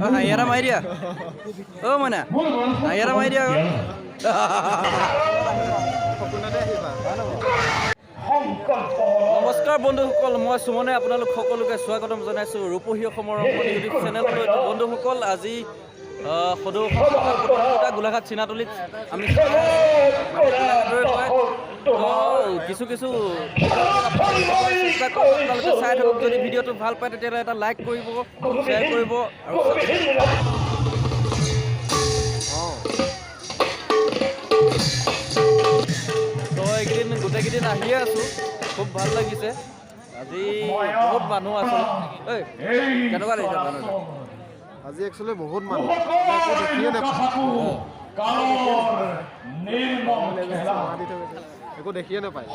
হাঁহিয়াৰা মাৰি দিয়া অ' মইনা হাঁহিয়াৰা মাৰি দিয়া নমস্কাৰ বন্ধুসকল, মই সুমনে আপোনালোক সকলোকে স্বাগতম জনাইছোঁ ৰূপহী অসমৰ ইউটিউব চেনেললৈ। বন্ধুসকল, আজি সদৌ গোলাঘাট চিনাতলিত আমি কিছু চেষ্টা কৰোঁ। আপোনালোকে চাই থাকক। যদি ভিডিঅ'টো ভাল পায় তেতিয়াহ'লে এটা লাইক কৰিব, শ্বেয়াৰ কৰিব আৰু তো এইকেইদিন গোটেইকেইদিন আহিয়ে আছোঁ, খুব ভাল লাগিছে। আজি বহুত মানুহ আছে। কেনেকুৱা লাগিছে মানুহ? আজি একচুৱেলি বহুত মানুহ একো দেখিয়ে নাপায়।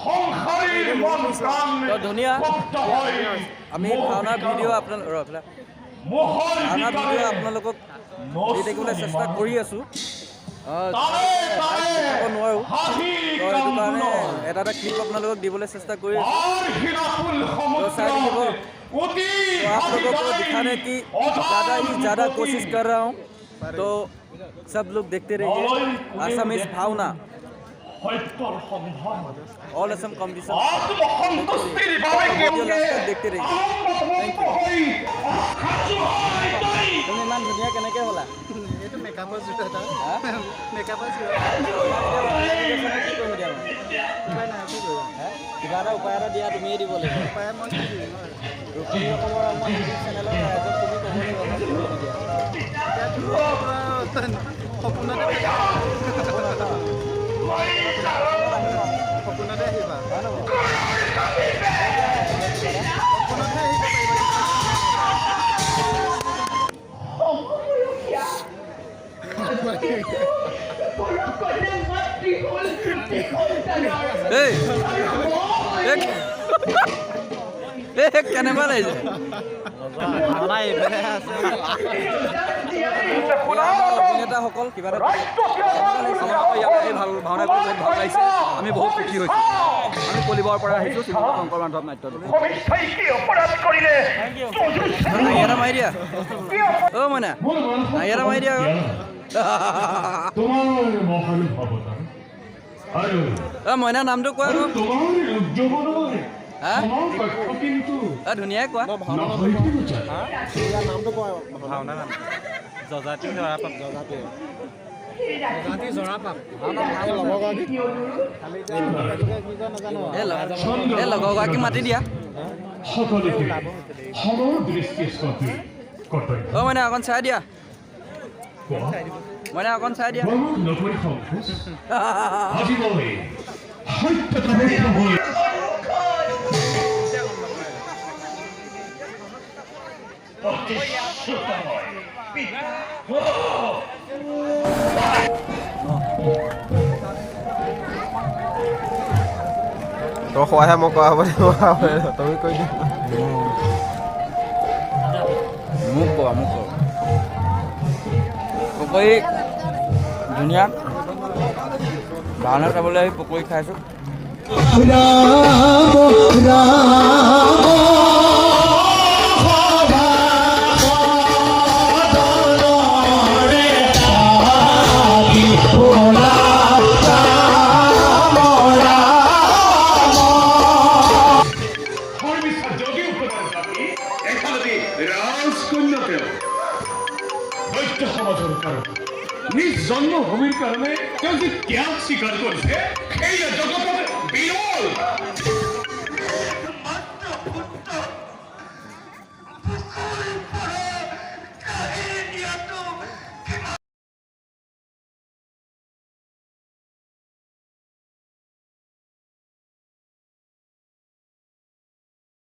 ধুনীয়া। আমি ভাওনাৰ ভিডিঅ' আপোনালোকক দি থাকিবলৈ চেষ্টা কৰি আছোঁ। নোৱাৰোঁ, সেইটো কাৰণে এটা ক্লিপ আপোনালোকক দিবলৈ চেষ্টা কৰি আছোঁ। चाय देखो तो आप लोगों को दिखाने की ज़्यादा ही ज़्यादा कोशिश कर रहा हूँ, तो सब लोग देखते रहिए। असमीज भावना ऑल असम कॉम्पिटिशन देखते रहिए। Thank you. तुम इमान धुनिया केनेके होला? এইটো মেকআপৰ জুট এটা মেকআপৰ জুট কিবা এটা উপায় এটা দিয়া, তুমিয়ে দিব লাগিব। উপায় মই ৰূপহী অসমৰ আমাৰ ইউটিউব চেনেলৰ ৰাইজক তুমি ক'ব লাগিব সপোনতে আহিবা। কেনেকুৱা লাগিছে? অভিনেতাসকল কিবা এটা ভাল ভাওনা কৰি বহুত ভাল লাগিছে। আমি বহুত সুখী হৈছোঁ। আমি কলিবৰ পৰা আহিছোঁ, শ্ৰীমন্ত শংকৰ মাধৱ নাট্যদল। হাঁহিয়াৰা মাৰি দিয়া অ' মইনা হাঁহিয়াৰা মাৰি দিয়া মইনা নামটো কোৱা আকৌ। ধুনীয়াই কোৱা। নামটো কোৱা। ভাওনা নাম জজাতি জৰাপাপ। এই লগৰগৰাকী মাতি দিয়া। অ' মইনা অকণ চাই দিয়া। মইনা অকণ চাই দিয়া। তোৰ খোৱাহে মই কোৱা হ'ব তুমি কৈ দিয়া। মোক কোৱা পকৰি ধুনীয়া। ভাওনা চাবলৈ আহি পকৰি খাইছোঁ। নিজ জন্মভূমিৰ কাৰণে তেওঁ যে ত্যাগ স্বীকাৰ কৰিছে, সেই জগতত বিৰল